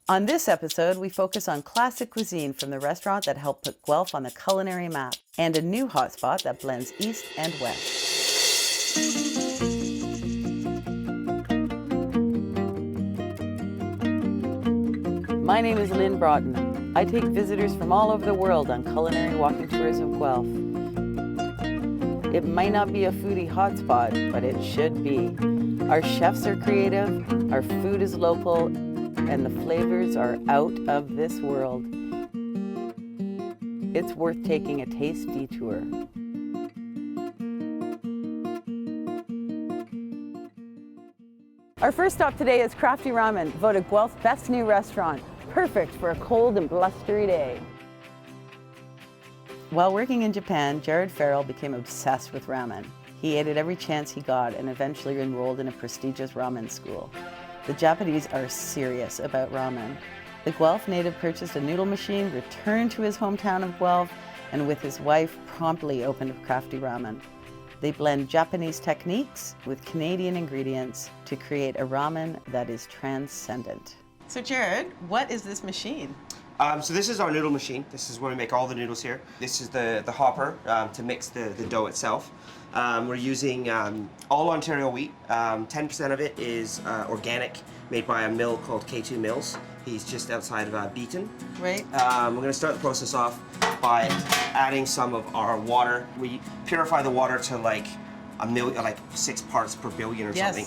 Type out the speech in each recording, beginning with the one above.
On this episode, we focus on classic cuisine from the restaurant that helped put Guelph on the culinary map, and a new hotspot that blends East and West. My name is Lynn Broughton. I take visitors from all over the world on culinary walking tours of Guelph. It might not be a foodie hotspot, but it should be. Our chefs are creative, our food is local, and the flavors are out of this world. It's worth taking a taste detour. Our first stop today is Crafty Ramen, voted Guelph's best new restaurant. Perfect for a cold and blustery day. While working in Japan, Jared Farrell became obsessed with ramen. He ate it every chance he got and eventually enrolled in a prestigious ramen school. The Japanese are serious about ramen. The Guelph native purchased a noodle machine, returned to his hometown of Guelph, and with his wife promptly opened Crafty Ramen. They blend Japanese techniques with Canadian ingredients to create a ramen that is transcendent. So Jared, what is this machine? So this is our noodle machine. This is where we make all the noodles here. This is the hopper to mix the dough itself. We're using all Ontario wheat. 10% of it is organic, made by a mill called K2 Mills. He's just outside of Beaton. Right. We're going to start the process off by adding some of our water. We purify the water to like 6 parts per billion or something.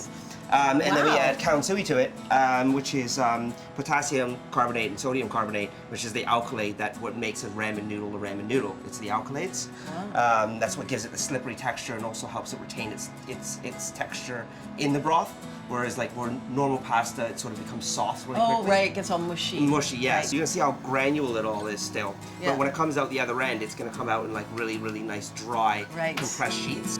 And then we add kansui to it, which is potassium carbonate and sodium carbonate, which is the alkali that what makes a ramen noodle. It's the alkalates. That's what gives it the slippery texture and also helps it retain its texture in the broth. Whereas like where normal pasta, it sort of becomes soft really quickly. Oh, right, it gets all mushy. Mushy, yeah. Right. So you can see how granular it all is still. Yeah. But when it comes out the other end, it's going to come out in like really, really nice, dry, compressed sheets.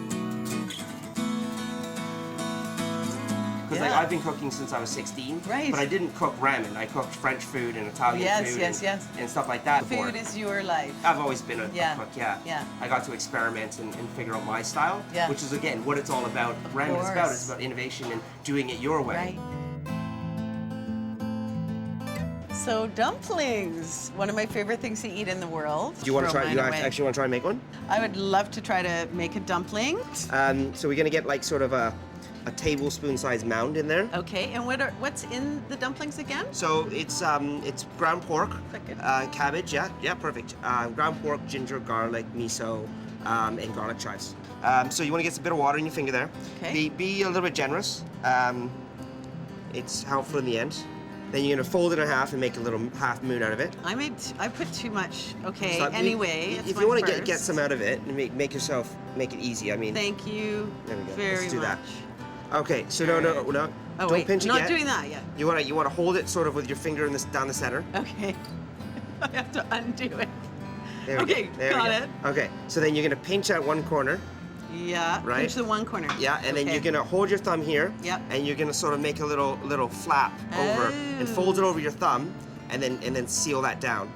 Because like I've been cooking since I was 16, but I didn't cook ramen. I cooked French food and Italian food and stuff like that before. Food is your life. I've always been a cook, Yeah. I got to experiment and figure out my style, which is again what it's all about. Ramen is about. It's about innovation and doing it your way. Right. So dumplings, one of my favorite things to eat in the world. Do you want to try? You actually want to try and make one? I would love to try to make a dumpling. So we're gonna get like sort of a tablespoon-sized mound in there. Okay, and what's in the dumplings again? So it's ground pork, cabbage, perfect. Ground pork, ginger, garlic, miso, and garlic chives. So you want to get a bit of water in your finger there. Okay. Be a little bit generous. It's helpful in the end. Then you're gonna fold it in half and make a little half moon out of it. I put too much. Okay. So anyway, if you want to get some out of it and make it easy. I mean. Thank you. There we go. Very Let's do much. that. Okay, so no. Oh, Don't wait, pinch it not yet. doing that yet. You want to hold it sort of with your finger down the center. Okay. I have to undo it. There we Okay, go. There got we go. it. Okay, so then you're gonna pinch out one corner. Yeah. Right. Pinch the one corner. Yeah, and then you're gonna hold your thumb here. Yep. And you're gonna sort of make a little flap over and fold it over your thumb, and then seal that down.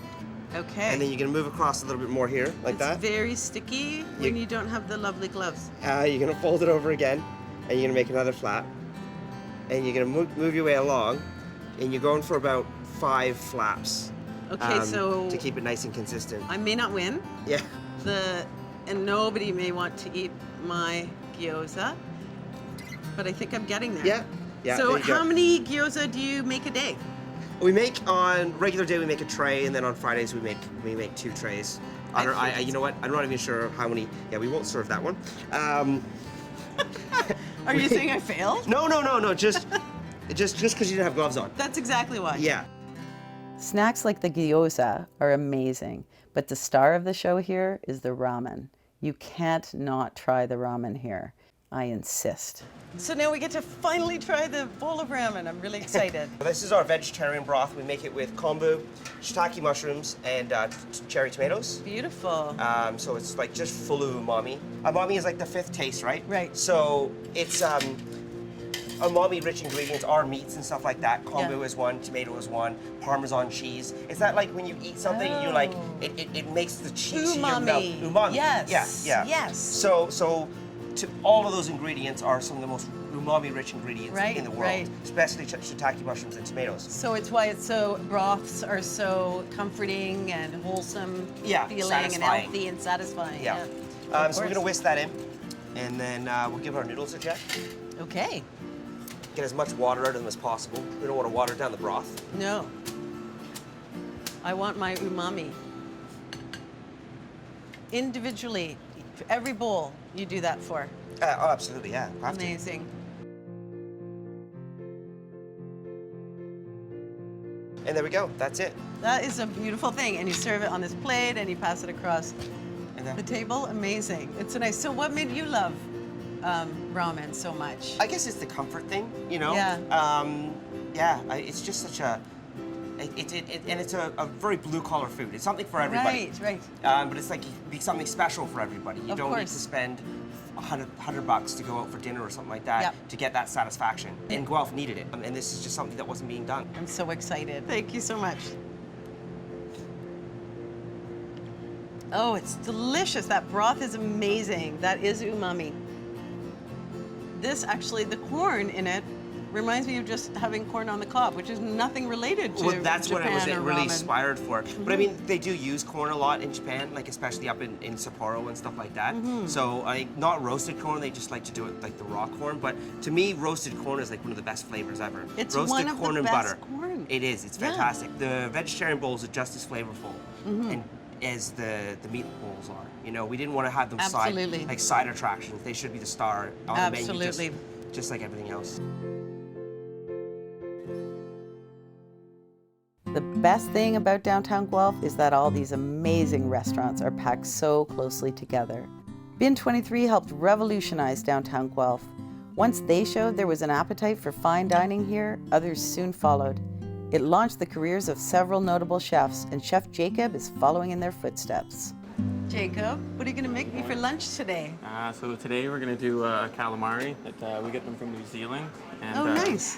Okay. And then you're gonna move across a little bit more here, like that. It's very sticky when you don't have the lovely gloves. You're gonna fold it over again, and you're gonna make another flap, and you're gonna move your way along, and you're going for about 5 flaps. Okay, so to keep it nice and consistent. I may not win. Yeah. And nobody may want to eat my gyoza, but I think I'm getting there. Yeah. So how many gyoza do you make a day? We make on regular day we make a tray, and then on Fridays we make 2 trays. You know what? I'm not even sure how many. Yeah, we won't serve that one. Are you saying I failed? No. Just because you didn't have gloves on. That's exactly why. Yeah. Snacks like the gyoza are amazing, but the star of the show here is the ramen. You can't not try the ramen here. I insist. So now we get to finally try the bowl of ramen. I'm really excited. This is our vegetarian broth. We make it with kombu, shiitake mushrooms, and cherry tomatoes. Beautiful. So it's like just full of umami. Umami is like the 5th taste, right? Right. So it's umami-rich ingredients are meats and stuff like that. Kombu is one, tomato is one, Parmesan cheese. It's that like when you eat something and you like, it makes the cheese in your mouth. Umami. Yes. Yeah. Yes. So all of those ingredients are some of the most umami-rich ingredients in the world, especially shiitake mushrooms and tomatoes. So it's why it's so, broths are so comforting and wholesome feeling and healthy and satisfying. Yeah. So we're gonna whisk that in, and then we'll give our noodles a check. Okay. Get as much water out of them as possible. We don't want to water down the broth. No. I want my umami. Individually, every bowl you do that for. Oh, absolutely, yeah. Amazing. And there we go, that's it. That is a beautiful thing. And you serve it on this plate and you pass it across the table. Amazing. It's nice. So what made you love ramen so much? I guess it's the comfort thing, you know? Yeah. It's just such a, and it's a very blue-collar food. It's something for everybody. Right. But it's like be something special for everybody. You don't need to spend $100 to go out for dinner or something like that to get that satisfaction. And Guelph needed it, and this is just something that wasn't being done. I'm so excited. Thank you so much. Oh, it's delicious. That broth is amazing. That is umami. This actually, the corn in it reminds me of just having corn on the cob, which is nothing related to that's Japan what I was really ramen. inspired for. But I mean, they do use corn a lot in Japan, like especially up in Sapporo and stuff like that. So not roasted corn, they just like to do it like the raw corn. But to me, roasted corn is like one of the best flavors ever. It's roasted one of corn the and best butter. corn. It is, it's fantastic. The vegetarian bowls are just as flavorful and as the meat bowls are. You know, we didn't want to have them side attractions. They should be the star on the menu, just like everything else. The best thing about downtown Guelph is that all these amazing restaurants are packed so closely together. Bin 23 helped revolutionize downtown Guelph. Once they showed there was an appetite for fine dining here, others soon followed. It launched the careers of several notable chefs, and Chef Jacob is following in their footsteps. Jacob, what are you going to make me for lunch today? So today we're going to do calamari. We get them from New Zealand. And, nice.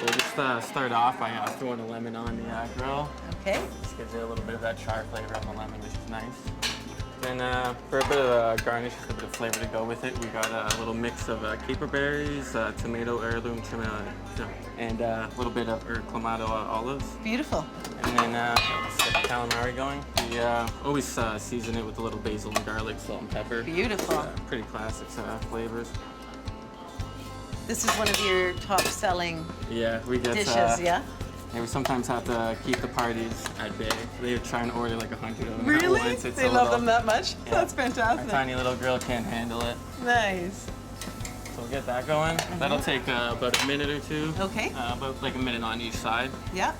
We'll just start off by throwing a lemon on the grill. Okay. Just gives it a little bit of that char flavor on the lemon, which is nice. Then for a bit of garnish, just a bit of flavor to go with it, we got a little mix of caper berries, tomato heirloom tomato, and a little bit of clamato olives. Beautiful. And then let's get the calamari going. We always season it with a little basil and garlic, salt and pepper. Beautiful. Pretty classic flavors. This is one of your top-selling dishes, yeah? Yeah, we sometimes have to keep the parties at bay. They try and order like 100 of them at once. They love them that much? Yeah. That's fantastic. Our tiny little grill can't handle it. Nice. So we'll get that going. That'll take about a minute or two. Okay. About like a minute on each side. Yeah.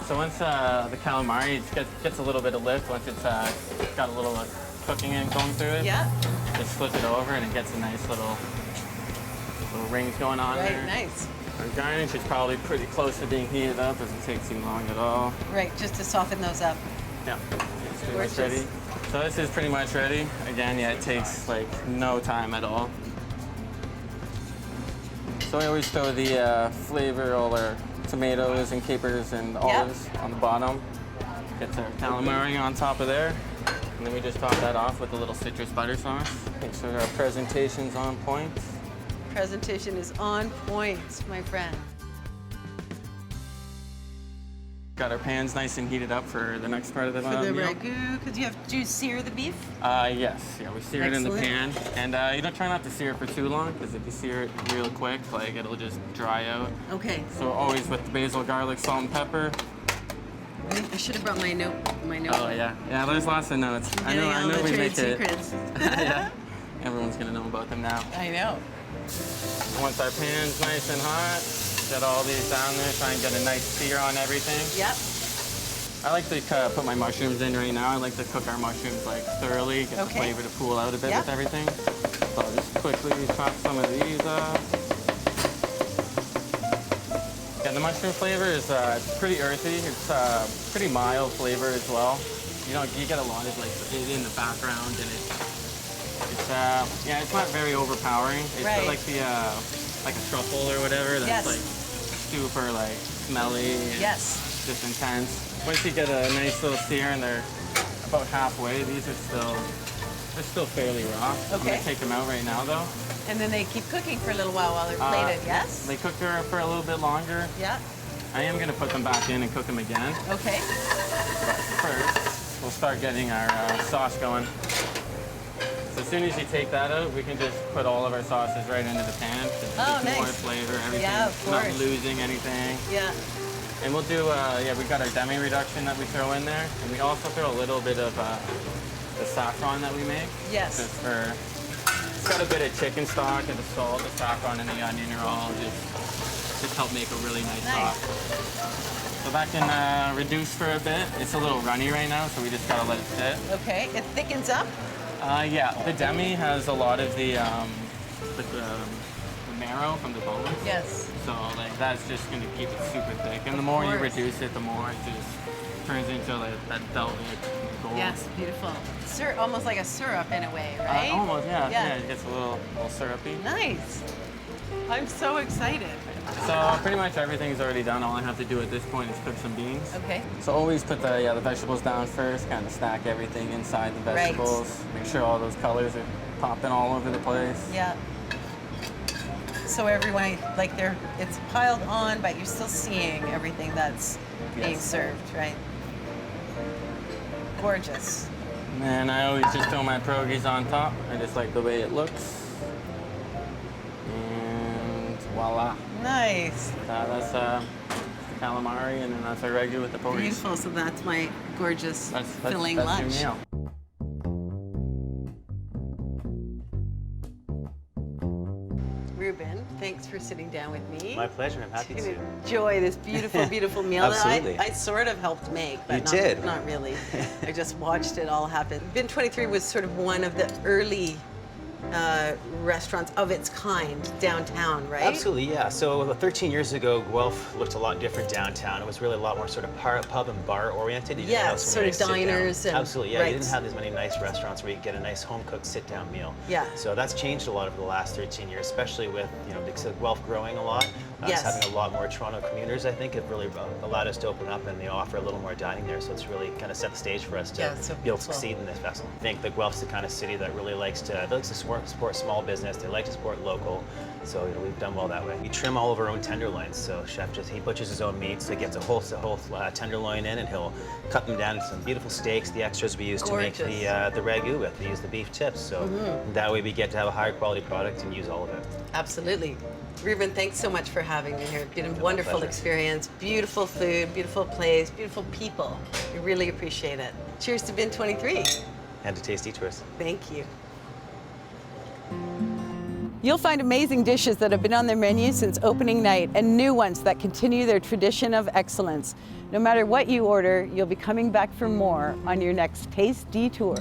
So once the calamari gets a little bit of lift, once it's got a little cooking and going through it, just flip it over and it gets a nice little rings going on there. Right, nice. Our garnish is probably pretty close to being heated up. Doesn't take too long at all. Right, just to soften those up. Yeah, it's pretty much ready. So this is pretty much ready. Again, yeah, it takes like no time at all. So we always throw the flavor, all our tomatoes and capers and olives on the bottom. Get our calamari on top of there. And then we just top that off with a little citrus butter sauce. Make sure our presentation's on point. Presentation is on point, my friend. Got our pans nice and heated up for the next part of the meal. For the ragu, because do you sear the beef? Yes, yeah, we sear it in the pan. And you don't try not to sear it for too long, because if you sear it real quick, like it'll just dry out. Okay. So always with the basil, garlic, salt, and pepper. I should have brought my note. Oh yeah, there's lots of notes. I know we make it. Yeah, everyone's gonna know about them now. I know. Once our pan's nice and hot, get all these down there, try and get a nice sear on everything. Yep. I like to put my mushrooms in right now. I like to cook our mushrooms like thoroughly, get the flavor to pool out a bit with everything. So I'll just quickly chop some of these up. Yeah, the mushroom flavor is pretty earthy. It's pretty mild flavor as well. You get a lot of like in the background, and it's not very overpowering. It's like like a truffle or whatever that's like super like smelly and just intense. Once you get a nice little sear and they're about halfway, they're still fairly raw. I'm gonna take them out right now though. And then they keep cooking for a little while they're plated, yes? They cook for a little bit longer. Yeah. I am gonna put them back in and cook them again. Okay. But first, we'll start getting our sauce going. So as soon as you take that out, we can just put all of our sauces right into the pan. Oh, nice. More flavor, everything. Yeah, of course. Not losing anything. Yeah. And we'll do, we got our demi reduction that we throw in there. And we also throw a little bit of the saffron that we make. Yes. Just for, it's got a bit of chicken stock and the salt, the saffron, and the onion are all just help make a really nice sauce. So that can reduce for a bit. It's a little runny right now, so we just gotta let it sit. Okay, it thickens up? Yeah, the demi has a lot of the marrow from the bone. Yes. So like that's just gonna keep it super thick. And the more you reduce it, the more it just turns into like that velvet gold. Yes, beautiful. Almost like a syrup in a way, right? Almost, yeah. It gets a little syrupy. Nice. I'm so excited. So pretty much everything's already done. All I have to do at this point is cook some beans. Okay. So always put the vegetables down first, kind of stack everything inside the vegetables. Make sure all those colors are popping all over the place. Yeah. So everyone, like it's piled on, but you're still seeing everything that's being served, right? Gorgeous. And I always just throw my pierogies on top. I just like the way it looks. And voila. Nice. That's the calamari, and then that's our regular with the pierogies. Beautiful. So that's my gorgeous filling that's lunch. Your meal. Ruben, thanks for sitting down with me. My pleasure. I'm happy to. Enjoy this beautiful, beautiful meal Absolutely. that I sort of helped make, but not really. I just watched it all happen. Bin 23 was sort of one of the early restaurants of its kind downtown, right? Absolutely, yeah. So 13 years ago, Guelph looked a lot different downtown. It was really a lot more sort of pub and bar oriented. You didn't have so sort of diners. And, absolutely, yeah. You didn't have as many nice restaurants where you could get a nice home-cooked sit-down meal. Yeah. So that's changed a lot over the last 13 years, especially with, because of Guelph growing a lot. Yes. Having a lot more Toronto commuters, I think, have really allowed us to open up and offer a little more dining there. So it's really kind of set the stage for us to be able to succeed in this vessel. I think that Guelph's the kind of city that really likes to support small business. They like to support local. So we've done well that way. We trim all of our own tenderloins. So chef he butchers his own meat, so he gets a whole tenderloin in, and he'll cut them down into some beautiful steaks. The extras we use to make the ragu with. We use the beef tips. So that way we get to have a higher quality product and use all of it. Absolutely. Ruben, thanks so much for having me here. It's been a wonderful experience. Beautiful food, beautiful place, beautiful people. We really appreciate it. Cheers to Bin 23. And to Taste Detours. Thank you. You'll find amazing dishes that have been on their menu since opening night and new ones that continue their tradition of excellence. No matter what you order, you'll be coming back for more on your next Taste Detour.